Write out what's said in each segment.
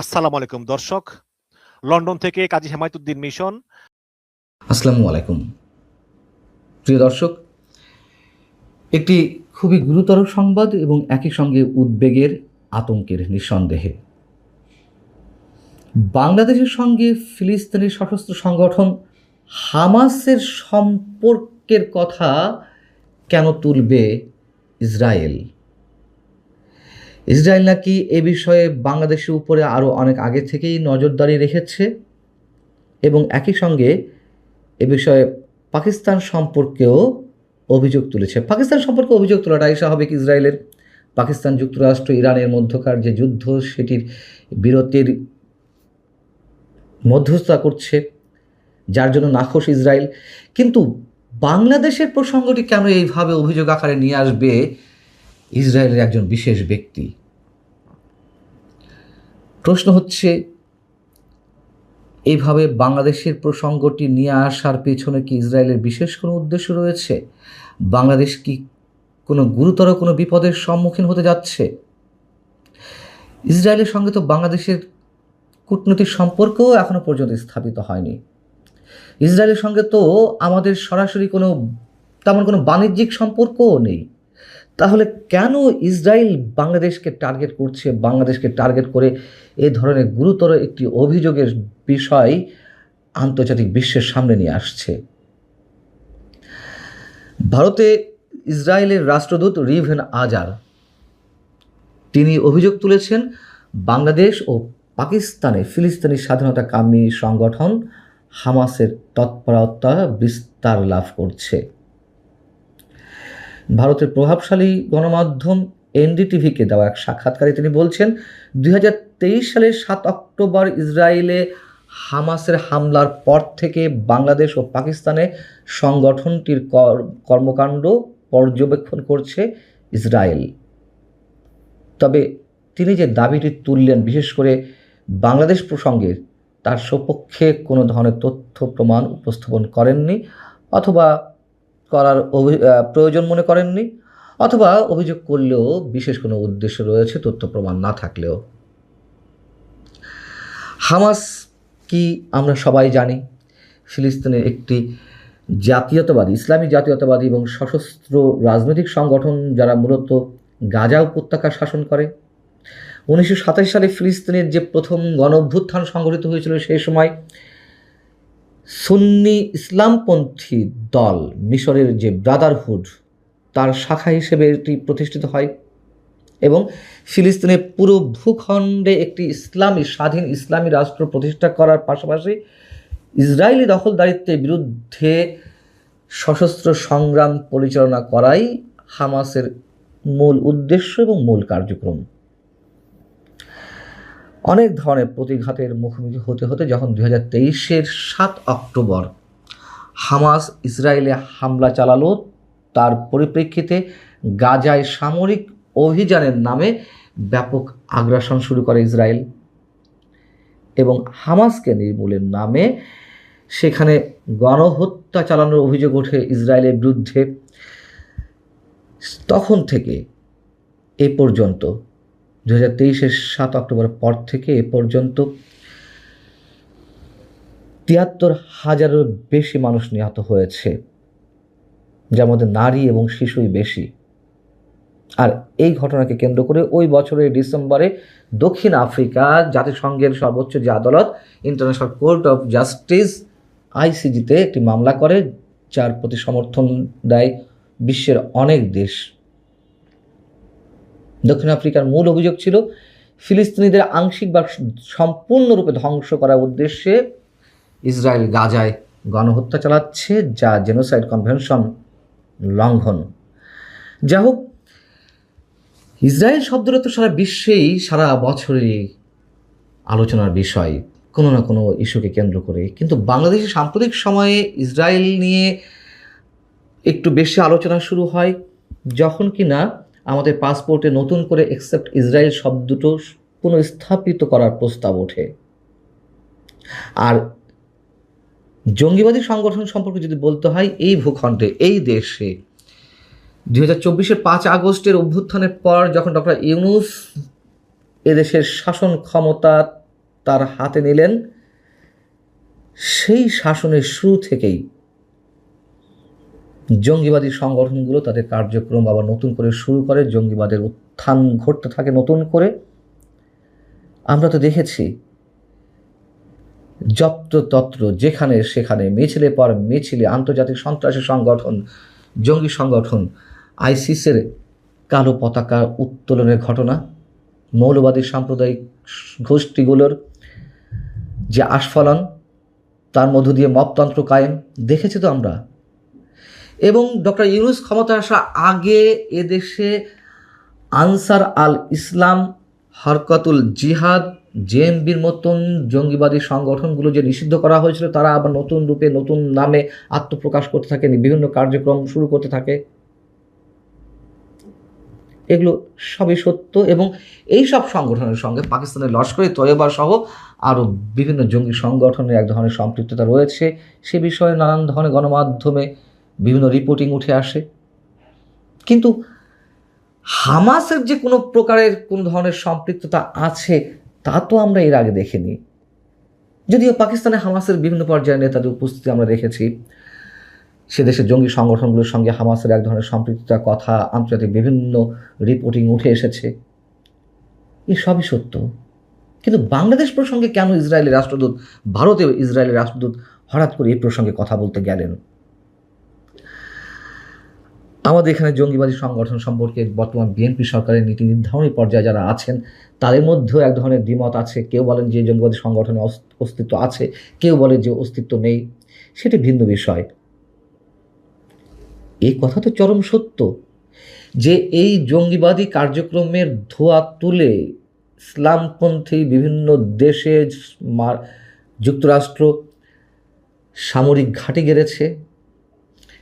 আসসালামু আলাইকুম দর্শক, লন্ডন থেকে কাজী হেমায়েতুদ্দিন মিশন। আসসালামু আলাইকুম প্রিয় দর্শক, একটি খুবই গুরুতর সংবাদ এবং একই সঙ্গে উদ্বেগের, আতঙ্কের। নিঃসন্দেহে বাংলাদেশের সঙ্গে ফিলিস্তিনি সশস্ত্র সংগঠন হামাসের সম্পর্কের কথা কেন তুলবে ইসরায়েল? ইসরায়েল নাকি এ বিষয়ে বাংলাদেশের উপরে আরও অনেক আগে থেকেই নজরদারি রেখেছে এবং একই সঙ্গে এ বিষয়ে পাকিস্তান সম্পর্কেও অভিযোগ তুলেছে। পাকিস্তান সম্পর্কে অভিযোগ তোলাটাই স্বাভাবিক। ইসরায়েলের পাকিস্তান, যুক্তরাষ্ট্র, ইরানের মধ্যকার যে যুদ্ধ, সেটির বিরতির মধ্যস্থতা করছে, যার জন্য নাখোশ ইসরায়েল। কিন্তু বাংলাদেশের প্রসঙ্গটি কেন এইভাবে অভিযোগ আকারে নিয়ে আসবে ইসরায়েলের একজন বিশেষ ব্যক্তি? প্রশ্ন হচ্ছে, এইভাবে বাংলাদেশের প্রসঙ্গটি নিয়ে আসার পেছনে কি ইসরায়েলের বিশেষ কোনো উদ্দেশ্য রয়েছে? বাংলাদেশ কি কোনো গুরুতর কোনো বিপদের সম্মুখীন হতে যাচ্ছে? ইসরায়েলের সঙ্গে তো বাংলাদেশের কূটনৈতিক সম্পর্কও এখনো পর্যন্ত স্থাপিত হয়নি। ইসরায়েলের সঙ্গে তো আমাদের সরাসরি তেমন কোনো বাণিজ্যিক সম্পর্কও নেই। তাহলে কেন ইসরায়েল বাংলাদেশকে টার্গেট করছে, বাংলাদেশকে টার্গেট করে এ ধরনের গুরুতর একটি অভিযোগের বিষয় আন্তর্জাতিক বিশ্বের সামনে নিয়ে আসছে? ভারতে ইসরায়েলের রাষ্ট্রদূত রিভেন আজার তিনি অভিযোগ তুলেছেন, বাংলাদেশ ও পাকিস্তানে ফিলিস্তিনি স্বাধীনতাকামী সংগঠন হামাসের তৎপরতা বিস্তার লাভ করছে। ভারতের প্রভাবশালী গণমাধ্যম এনডিটিভিকে দেওয়া এক সাক্ষাৎকারে তিনি বলছেন, 2023 সালের 7 অক্টোবর ইসরায়েলে হামাসের হামলার পর থেকে বাংলাদেশ ও পাকিস্তানে সংগঠনটির কর্মকাণ্ড পর্যবেক্ষণ করছে ইসরায়েল। তবে তিনি যে দাবিটি তুললেন, বিশেষ করে বাংলাদেশ প্রসঙ্গে, তার সপক্ষে কোনো ধরনের তথ্য প্রমাণ উপস্থাপন করেননি, অথবা করার প্রয়োজন মনে করেননি, অথবা অভিযোগ করলেও বিশেষ কোনো উদ্দেশ্য রয়েছে তথ্য প্রমাণ না থাকলেও। হামাস কি আমরা সবাই জানি, ফিলিস্তিনের একটি জাতীয়তাবাদী, ইসলামী জাতীয়তাবাদী এবং সশস্ত্র রাজনৈতিক সংগঠন, যারা মূলত গাজা উপত্যকা শাসন করে। 1927 সালে ফিলিস্তিনের যে প্রথম গণ অভ্যুত্থান সংঘটিত হয়েছিল, সেই সময় সুন্নি ইসলামপন্থী দল মিশরের যে ব্রাদারহুড, তার শাখা হিসেবে এটি প্রতিষ্ঠিত হয় এবং ফিলিস্তিনের পুরো ভূখণ্ডে একটি স্বাধীন ইসলামী রাষ্ট্র প্রতিষ্ঠা করার পাশাপাশি ইসরায়েলি দখলদারিত্বের বিরুদ্ধে সশস্ত্র সংগ্রাম পরিচালনা করাই হামাসের মূল উদ্দেশ্য এবং মূল কার্যক্রম। অনেক ধরনের প্রতিঘাতের মুখোমুখি হতে হতে যখন 2023-এর 7 অক্টোবর হামাস ইসরায়েলে হামলা চালালো, তার পরিপ্রেক্ষিতে গাজায় সামরিক অভিযানের নামে ব্যাপক আগ্রাসন শুরু করে ইসরায়েল এবং হামাসকে নির্মূলের নামে সেখানে গণহত্যা চালানোর অভিযোগ ওঠে ইসরায়েলের বিরুদ্ধে। তখন থেকে এ পর্যন্ত 2023-এর 7 অক্টোবরের পর থেকে এ পর্যন্ত 73,000-এরও বেশি মানুষ নিহত হয়েছে, যার মধ্যে নারী এবং শিশুই বেশি। আর এই ঘটনাকে কেন্দ্র করে ওই বছরের ডিসেম্বরে দক্ষিণ আফ্রিকা জাতিসংঘের সর্বোচ্চ যে আদালত, ইন্টারন্যাশনাল কোর্ট অফ জাস্টিস আইসিজিতে একটি মামলা করে, যার প্রতি সমর্থন দেয় বিশ্বের অনেক দেশ। দক্ষিণ আফ্রিকার মূল অভিযোগ ছিল ফিলিস্তিনিদের আংশিক বা সম্পূর্ণরূপে ধ্বংস করার উদ্দেশ্যে ইসরায়েল গাজায় গণহত্যা চালাচ্ছে, যা জেনোসাইড কনভেনশন লঙ্ঘন। যা হোক, ইসরায়েল শব্দটা তো সারা বিশ্বেই সারা বছরই আলোচনার বিষয়, কোনো না কোনো ইস্যুকে কেন্দ্র করে। কিন্তু বাংলাদেশের সাম্প্রতিক সময়ে ইসরায়েল নিয়ে একটু বেশি আলোচনা শুরু হয় যখন কিনা আমাদের পাসপোর্টে নতুন করে এক্সেপ্ট ইসরায়েল শব্দটো পুনঃস্থাপিত করার প্রস্তাব ওঠে। আর জঙ্গিবাদী সংগঠন সম্পর্কে যদি বলতে হয়, এই ভূখণ্ডে, এই দেশে 2024-এর 5 আগস্টের অভ্যুত্থানের পর যখন ডক্টর ইউনূস এদেশের শাসন ক্ষমতা তার হাতে নিলেন, সেই শাসনের শুরু থেকেই জঙ্গিবাদী সংগঠনগুলো তাদের কার্যক্রম আবার নতুন করে শুরু করে, জঙ্গিবাদের উত্থান ঘটতে থাকে নতুন করে। আমরা তো দেখেছি যত্রতত্র যেখানে সেখানে মিছিলে পর মিছিলে আন্তর্জাতিক সন্ত্রাসী সংগঠন, জঙ্গি সংগঠন আইসিসের কালো পতাকা উত্তোলনের ঘটনা, মৌলবাদী সাম্প্রদায়িক গোষ্ঠীগুলোর যে আস্ফালন, তার মধ্য দিয়ে মপতন্ত্র কায়েম দেখেছি তো আমরা। এবং ডক্টর ইউনূস ক্ষমতা আসা আগে এদেশে আনসার আল ইসলাম, হরকতুল জিহাদ, জেএমবির মতন জঙ্গিবাদী সংগঠনগুলো যে নিষিদ্ধ করা হয়েছিল, তারা আবার নতুন রূপে নতুন নামে আত্মপ্রকাশ করতে থাকে, বিভিন্ন কার্যক্রম শুরু করতে থাকে। এগুলো সবই সত্য। এবং এই সব সংগঠনের সঙ্গে পাকিস্তানের লস্করে তৈয়বা সহ আরও বিভিন্ন জঙ্গি সংগঠনের এক ধরনের সম্পৃক্ততা রয়েছে। সে বিষয়ে নানান ধরনের গণমাধ্যমে বিভিন্ন রিপোর্টিং উঠে আসে। কিন্তু হামাসের যে কোনো প্রকারের কোনো ধরনের সম্পৃক্ততা আছে তা তো আমরা এর আগে দেখিনি। যদিও পাকিস্তানে হামাসের বিভিন্ন পর্যায়ের নেতাদের উপস্থিতি আমরা দেখেছি, সে দেশের জঙ্গি সংগঠনগুলোর সঙ্গে হামাসের এক ধরনের সম্পৃক্ততার কথা আন্তর্জাতিক বিভিন্ন রিপোর্টিং উঠে এসেছে। এই সবই সত্য। কিন্তু বাংলাদেশ প্রসঙ্গে কেন ইসরায়েলের রাষ্ট্রদূত, ভারতেও ইসরায়েলের রাষ্ট্রদূত হঠাৎ করে এই প্রসঙ্গে কথা বলতে গেলেন? আমাদের এখানে জঙ্গিবাদী সংগঠন সম্পর্কে বর্তমান বিএনপি সরকারের নীতি নির্ধারণী পর্যায়ে যারা আছেন তাদের মধ্যেও এক ধরনের দ্বিমত আছে। কেউ বলেন যে জঙ্গিবাদী সংগঠনের অস্তিত্ব আছে, কেউ বলে যে অস্তিত্ব নেই, সেটি ভিন্ন বিষয়। এই কথা তো চরম সত্য যে এই জঙ্গিবাদী কার্যক্রমের ধোঁয়া তুলে ইসলামপন্থী বিভিন্ন দেশে যুক্তরাষ্ট্র সামরিক ঘাঁটি গেড়েছে।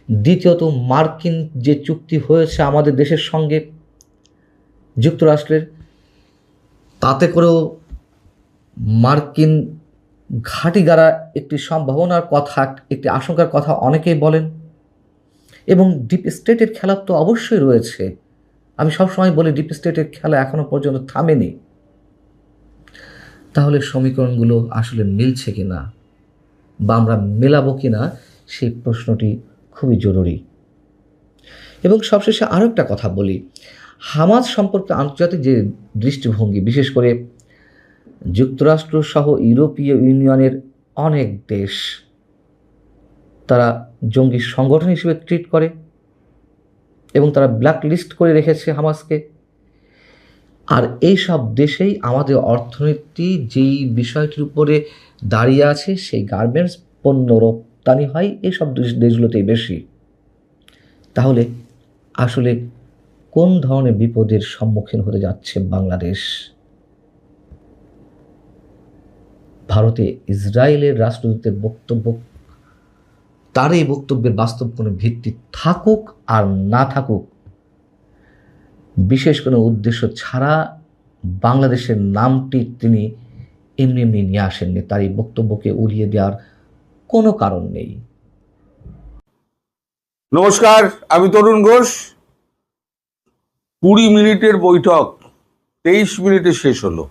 দ্বিতীয়ত, মার্কিন যে চুক্তি হয়েছে আমাদের দেশের সঙ্গে যুক্তরাষ্ট্রের, তাতে করেও মার্কিন ঘাঁটি গাড়া একটি সম্ভাবনার কথা, একটি আশঙ্কার কথা অনেকেই বলেন। এবং ডিপ স্টেটের খেলা তো অবশ্যই রয়েছে। আমি সবসময় বলি ডিপ স্টেটের খেলা এখনো পর্যন্ত থামেনি। তাহলে সমীকরণগুলো আসলে মিলছে কিনা বা আমরা মেলাবো কিনা, সেই প্রশ্নটি খুবই জরুরি। এবং সবশেষে আরও একটা কথা বলি, হামাস সম্পর্কে আন্তর্জাতিক যে দৃষ্টিভঙ্গি, বিশেষ করে যুক্তরাষ্ট্র সহ ইউরোপীয় ইউনিয়নের অনেক দেশ, তারা জঙ্গি সংগঠন হিসেবে ট্রিট করে এবং তারা ব্ল্যাক লিস্ট করে রেখেছে হামাসকে। আর এই সব দেশেই আমাদের অর্থনীতি যেই বিষয়টির উপরে দাঁড়িয়ে আছে, সেই গার্মেন্টস পণ্য রপ্তানি হয় এইসব দেশগুলোতেই বেশি। তাহলে আসলে কোন ধরনের বিপদের সম্মুখীন হতে যাচ্ছে বাংলাদেশ? ভারতে ইসরায়েলের রাষ্ট্রদূতের বক্তব্য, তার এই বক্তব্যের বাস্তব কোনো ভিত্তি থাকুক আর না থাকুক, বিশেষ কোনো উদ্দেশ্য ছাড়া বাংলাদেশের নামটি তিনি এমনি এমনি নিয়ে আসেননি। তার এই বক্তব্যকে উড়িয়ে দেওয়ার কোনো কারণ নেই। নমস্কার, আমি তরুণ ঘোষ। 20 মিনিটের বৈঠক 23 মিনিটে শেষ হলো।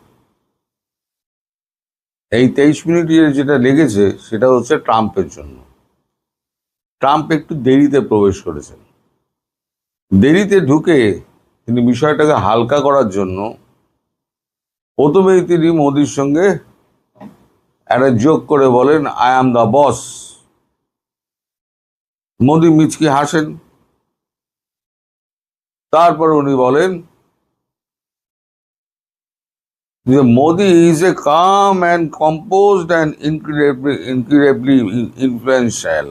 এই 23 মিনিটে যেটা লেগেছে সেটা হচ্ছে ট্রাম্পের জন্য। ট্রাম্প একটু দেরিতে প্রবেশ করেছেন। দেরিতে ঢুকে তিনি বিষয়টাকে হালকা করার জন্য প্রথমেই তিনি মোদির সঙ্গে একটা যোগ করে বলেন, I am the boss. Modi মিচকি হাসেন। তারপর উনি বলেন যে Modi is a calm and composed and incredibly influential.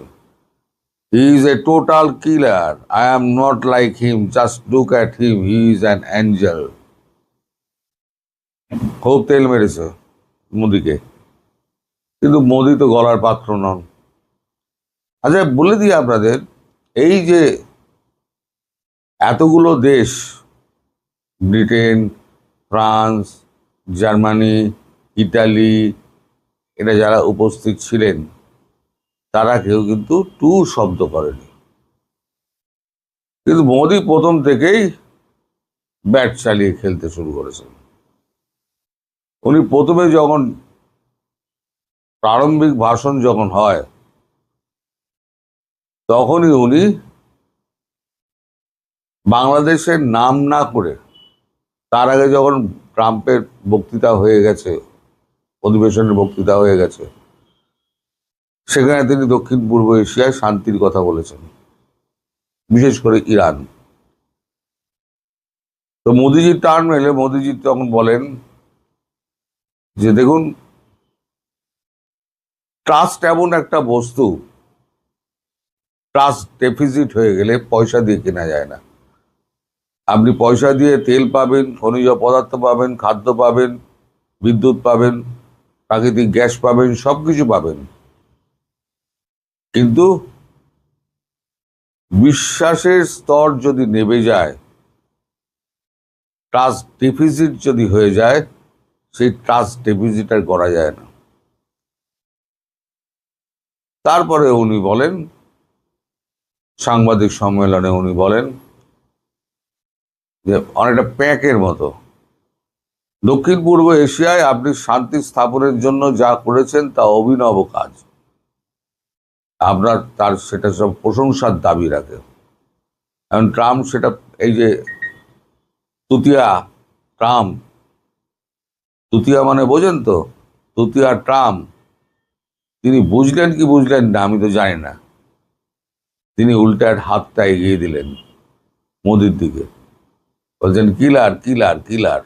He is a total killer. I am not like him. Just look at him. He is an angel. খুব তেল মেরেছে মোদিকে, কিন্তু মোদি তো গলার পাত্র নন। আচ্ছা, বলে দিই আপনাদের, এই যে এতগুলো দেশ, ব্রিটেন, ফ্রান্স, জার্মানি, ইটালি, এটা যারা উপস্থিত ছিলেন তারা কেউ কিন্তু টু শব্দ করেনি। কিন্তু মোদি প্রথম থেকেই ব্যাট চালিয়ে খেলতে শুরু করেছেন। উনি প্রথমে যখন প্রারম্ভিক ভাষণ যখন হয় তখনই উনি বাংলাদেশের নাম না করে, তার আগে যখন ট্রাম্পের বক্তৃতা হয়ে গেছে, অধিবেশনের বক্তৃতা হয়ে গেছে, সেখানে তিনি দক্ষিণ পূর্ব এশিয়ায় শান্তির কথা বলেছেন, বিশেষ করে ইরান। তো মোদিজির টার্ম এলে মোদিজি তখন বলেন যে দেখুন, ট্রাস্ট এমন একটা বস্তু, ট্রাস্ট ডেফিসিট হয়ে গেলে পয়সা দিয়ে কেনা যায় না। আপনি পয়সা দিয়ে তেল পাবেন, খনিজ পদার্থ পাবেন, খাদ্য পাবেন, বিদ্যুৎ পাবেন, প্রাকৃতিক গ্যাস পাবেন, সবকিছু পাবেন, কিন্তু বিশ্বাসের স্তর যদি নেমে যায়, ট্রাস্ট ডেফিসিট যদি হয়ে যায়, সেই ট্রাস্ট ডেফিসিট আর করা যায় না। তারপরে উনি বলেন, সাংবাদিক সম্মেলনে উনি বলেন যে অনেকটা প্যাকের মতো, দক্ষিণ পূর্ব এশিয়ায় আপনি শান্তি স্থাপনের জন্য যা করেছেন তা অভিনব কাজ। আপনার তার সেটা সব প্রশংসার দাবি রাখে। এখন ট্রাম্প সেটা, এই যে তুতিয়া ট্রাম্প, তুতিয়া মানে বোঝেন তো, তুতিয়া ট্রাম্প, তিনি বুঝলেন কি বুঝলেন না আমি তো জানি না, তিনি উল্টার হাতটা এগিয়ে দিলেন মোদির দিকে, বলছেন কিলার কিলার কিলার।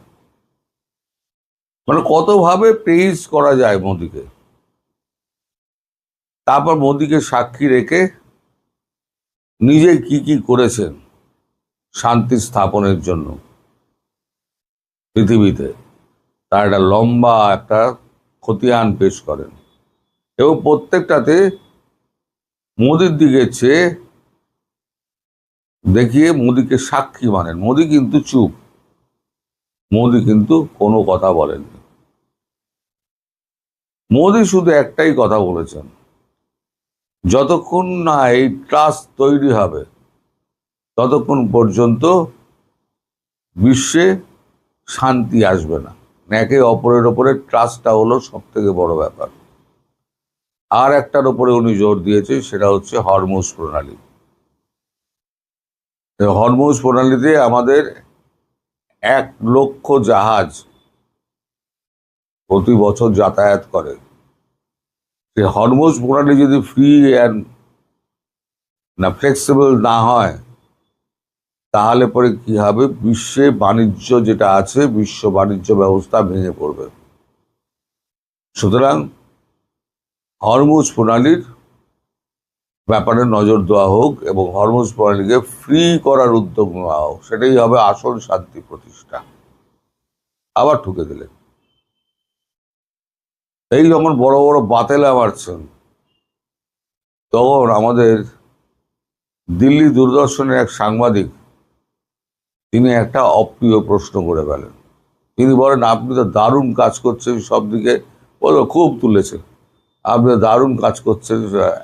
মানে কতভাবে প্রেইজ করা যায় মোদিকে। তারপর মোদিকে সাক্ষী রেখে নিজে কি কি করেছেন শান্তি স্থাপনের জন্য পৃথিবীতে, তার একটা লম্বা একটা খতিয়ান পেশ করেন, এবং প্রত্যেকটাতে মোদির দিকে চেয়ে দেখিয়ে মোদিকে সাক্ষী মানেন। মোদি কিন্তু চুপ, মোদি কিন্তু কোনো কথা বলেননি। মোদি শুধু একটাই কথা বলেছেন, যতক্ষণ না এই ট্রাস্ট তৈরি হবে ততক্ষণ পর্যন্ত বিশ্বে শান্তি আসবে না। একে অপরের ওপরে ট্রাস্টটা হলো সব থেকে বড় ব্যাপার। আর একটার উপরে উনি জোর দিয়েছেন, সেটা হচ্ছে হরমুজ প্রণালী। হরমুজ প্রণালীতে আমাদের 1 লক্ষ জাহাজ প্রতি বছর যাতায়াত করে। সেই হরমুজ প্রণালী যদি ফ্রি অ্যান্ড না ফ্লেক্সিবল না হয়, তাহলে পরে কি হবে, বিশ্বে বাণিজ্য যেটা আছে, বিশ্ব বাণিজ্য ব্যবস্থা ভেঙে পড়বে। সুতরাং হরমুজ প্রণালীর ব্যাপারে নজর দেওয়া হোক এবং হরমুজ প্রণালীকে ফ্রি করার উদ্যোগ নেওয়া হোক, সেটাই হবে আসল শান্তি প্রতিষ্ঠা। আবার ঠুকে দিলেন। এই যখন বড় বড় বাতেলা মারছেন, তখন আমাদের দিল্লি দূরদর্শনের এক সাংবাদিক, তিনি একটা অপ্রিয় প্রশ্ন করে ফেলেন। তিনি বলেন, আপনি তো দারুণ কাজ করছেন, সব দিকে বলো খুব তুলেছেন, আপনি দারুণ কাজ করছেন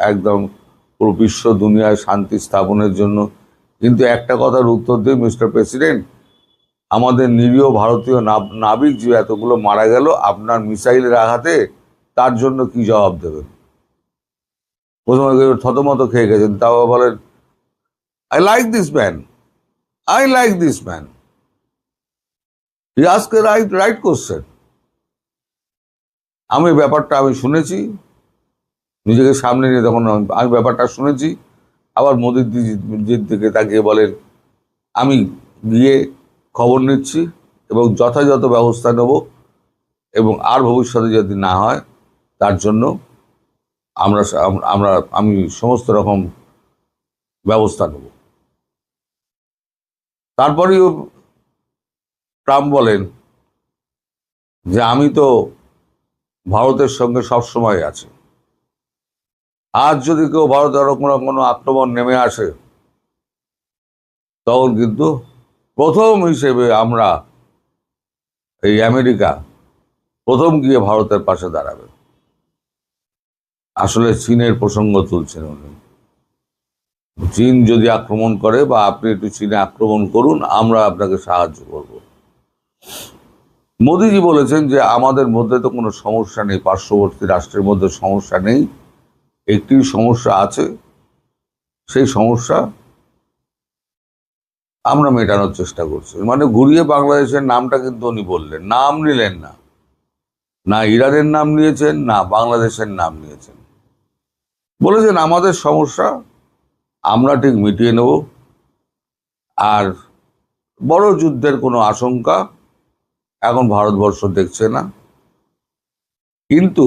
একদম পুরো বিশ্ব দুনিয়ায় শান্তি স্থাপনের জন্য, কিন্তু একটা কথার উত্তর দিন মিস্টার প্রেসিডেন্ট, আমাদের নিরীহ ভারতীয় নাবিক যে এতগুলো মারা গেল আপনার মিসাইলের আঘাতে, তার জন্য কি জবাব দেবেন? প্রথমে থতমত খেয়ে গেছেন। তাও বলেন, I like this man, I like this man. He asked a right question. আমি ব্যাপারটা আমি শুনেছি, নিজেকে সামনে নিয়ে তখন আমি ব্যাপারটা শুনেছি। আবার মোদির দিকে তাকিয়ে বলেন, আমি গিয়ে খবর নিচ্ছি এবং যথাযথ ব্যবস্থা নেব, এবং আর ভবিষ্যতে যদি না হয় তার জন্য আমি সমস্ত রকম ব্যবস্থা নেব। তারপরেও ট্রাম্প বলেন যে আমি তো ভারতের সঙ্গে সবসময় আছি, আজ যদি কেউ ভারতের কোনো আক্রমণ নেমে আসে, তখন কিন্তু প্রথম হিসেবে আমরা, এই আমেরিকা প্রথম গিয়ে ভারতের পাশে দাঁড়াবে। আসলে চীনের প্রসঙ্গ তুলছেন উনি। চীন যদি আক্রমণ করে বা আপনি একটু চীনে আক্রমণ করুন, আমরা আপনাকে সাহায্য করব। মোদিজি বলেছেন যে আমাদের মধ্যে তো কোনো সমস্যা নেই, পার্শ্ববর্তী রাষ্ট্রের মধ্যে সমস্যা নেই, একটি সমস্যা আছে, সেই সমস্যা আমরা মেটানোর চেষ্টা করছি। মানে ঘুরিয়ে বাংলাদেশের নামটা কিন্তু উনি বললেন, নাম নিলেন না, না ইরানের নাম নিয়েছেন না বাংলাদেশের নাম নিয়েছেন, বলেছেন আমাদের সমস্যা আমরা ঠিক মিটিয়ে নেব, আর বড় যুদ্ধের কোনো আশঙ্কা এখন ভারতবর্ষ দেখছে না। কিন্তু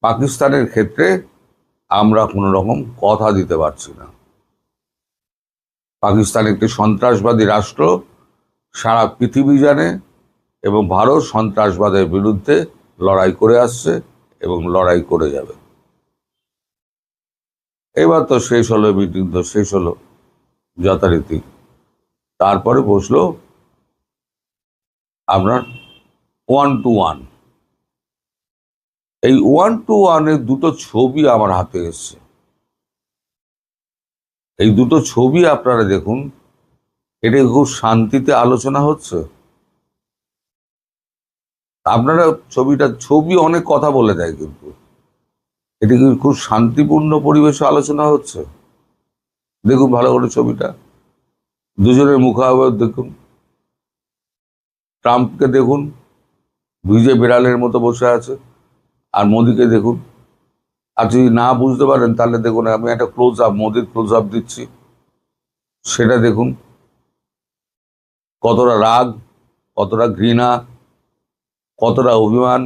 পাকিস্তানের ক্ষেত্রে আমরা কোনো রকম কথা দিতে পারছি না। পাকিস্তান একটি সন্ত্রাসবাদী রাষ্ট্র, সারা পৃথিবী জানে, এবং ভারত সন্ত্রাসবাদের বিরুদ্ধে লড়াই করে আসছে এবং লড়াই করে যাবে। এবার তো শেষ হলো, মিটিং তো শেষ হলো যথারীতি। তারপরে বসলো আপনার 1-to-1। এই 1-to-1-এর দুটো ছবি আমার হাতে এসছে। এই দুটো ছবি আপনারা দেখুন, এটা খুব শান্তিতে আলোচনা হচ্ছে। আপনারা ছবি অনেক কথা বলে দেয়, কিন্তু এটা কি খুব শান্তিপূর্ণ পরিবেশে আলোচনা হচ্ছে? দেখুন ভালো করে ছবিটা, দুজনের মুখাভাব দেখুন। ট্রাম্পকে দেখুন, ভিজে বিড়ালের মতো বসে আছে, আর মোদিকে দেখুন। আর যদি না বুঝতে পারেন তাহলে দেখুন, আমি একটা ক্লোজ আপ, মোদির ক্লোজ আপ দিচ্ছি, সেটা দেখুন। কতটা রাগ, কতটা ঘৃণা, কতটা অভিমান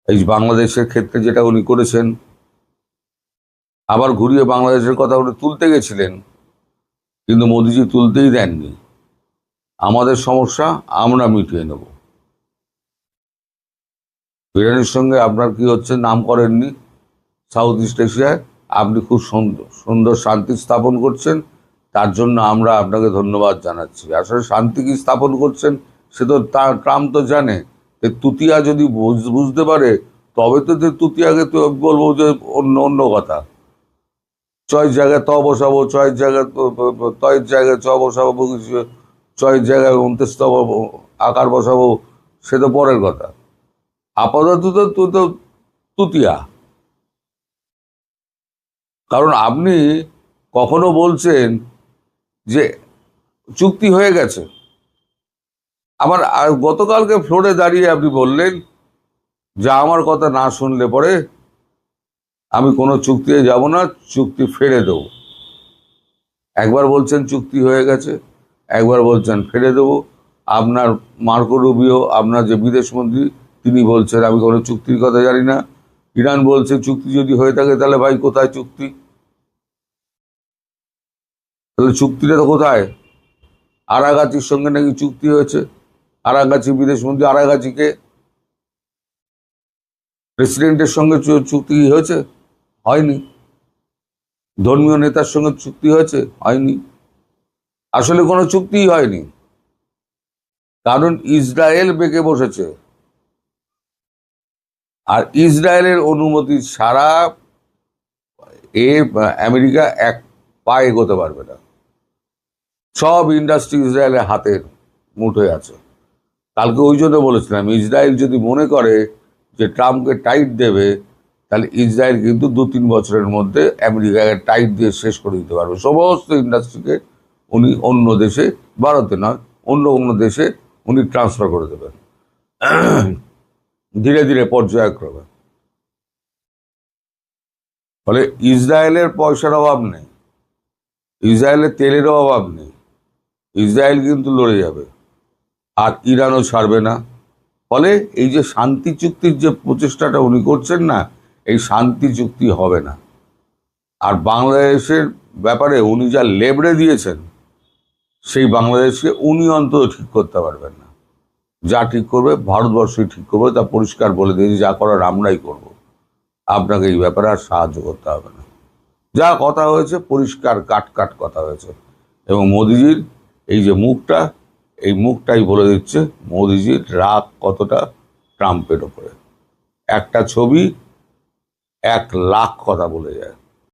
এই বাংলাদেশের ক্ষেত্রে যেটা উনি করেছেন। আবার ঘুরিয়ে বাংলাদেশের কথা উনি তুলতে গেছিলেন, কিন্তু মোদিজি তুলতেই দেননি। আমাদের সমস্যা আমরা মিটিয়ে নেব। ইরানের সঙ্গে আপনার কি হচ্ছে নাম করেননি, সাউথ ইস্ট এশিয়ায় আপনি খুব সুন্দর শান্তি স্থাপন করছেন, তার জন্য আমরা আপনাকে ধন্যবাদ জানাচ্ছি। আসলে শান্তি কি স্থাপন করছেন সে তো ট্রাম্প তো জানে। তুতিয়া যদি বুঝতে পারে তবে তো তুতিয়াকে তো বলবো যে অন্য কথা, চয়ের জায়গায় ত বসাবো, চয়ের জায়গায় তয়ের জায়গায় চ বসাবো, চয়ের জায়গায় অন্ত্যেষ্ট আকার বসাবো, সে তো পরের কথা। আপাতত তো তুতিয়া। কারণ আপনি কখনো বলছেন যে চুক্তি হয়ে গেছে, আবার গতকালকে ফ্লোরে দাঁড়িয়ে আপনি বললেন যে আমার কথা না শুনলে পরে আমি কোনো চুক্তিতে যাব না, চুক্তি ফেলে দেবো। একবার বলছেন চুক্তি হয়ে গেছে, একবার বলছেন ফেলে দেবো। আপনার মার্কো রুবিও, আপনার যে বিদেশমন্ত্রী, তিনি বলছেন আমি কোনো চুক্তির কথা জানি না। ইরান বলছে চুক্তি যদি হয়ে থাকে তাহলে ভাই কোথায় চুক্তি? তাহলে চুক্তিটা তো কোথায়? আরাগাচির সঙ্গে নাকি চুক্তি হয়েছে। আরাগাচি বিদেশমন্ত্রী, আরাগাচিকে প্রেসিডেন্টের সঙ্গে চুক্তি হয়েছে? হয়নি। ধর্মীয় নেতার সঙ্গে চুক্তি হয়েছে? হয়নি। আসলে কোনো চুক্তিই হয়নি, কারণ ইসরায়েল বেঁকে বসেছে, আর ইসরায়েলের অনুমতি ছাড়া আমেরিকা এক পা এগোতে পারবে না। সব ইন্ডাস্ট্রি ইসরায়েলের হাতের মুঠোয় আছে। কালকে ওই জন্য বলেছিলাম, ইসরায়েল যদি মনে করে যে ট্রাম্পকে টাইট দেবে, তাহলে ইসরায়েল কিন্তু 2-3 বছরের মধ্যে আমেরিকাকে টাইট দিয়ে শেষ করে দিতে পারবে। সমস্ত ইন্ডাস্ট্রিকে উনি অন্য দেশে, ভারতে নয় অন্য দেশে উনি ট্রান্সফার করে দেবেন ধীরে ধীরে, পর্যায়ক্রমে। ফলে ইসরায়েলের পয়সার অভাব নেই, ইসরায়েলের তেলের অভাব নেই, ইসরায়েল কিন্তু লড়ে যাবে, আর ইরানও ছাড়বে না। ফলে এই যে শান্তি চুক্তির যে প্রচেষ্টাটা উনি করছেন না, এই শান্তি চুক্তি হবে না। আর বাংলাদেশের ব্যাপারে উনি যা লেবড়ে দিয়েছেন, সেই বাংলাদেশকে উনি অন্তত ঠিক করতে পারবেন না। যা ঠিক করবে ভারতবর্ষই ঠিক করবে, তা পরিষ্কার বলে দিয়েছি। যা করার আমরাই করব, আপনাকে এই ব্যাপারে আর সাহায্য করতে হবে না। যা কথা হয়েছে পরিষ্কার কাট কথা হয়েছে, এবং মোদিজির এই যে মুখটা, এই মুখটাই বলে দিচ্ছে মোদিজির রাগ কতটা ট্রাম্পের ওপরে। একটা ছবি 1 লাখ কথা বলে যায়।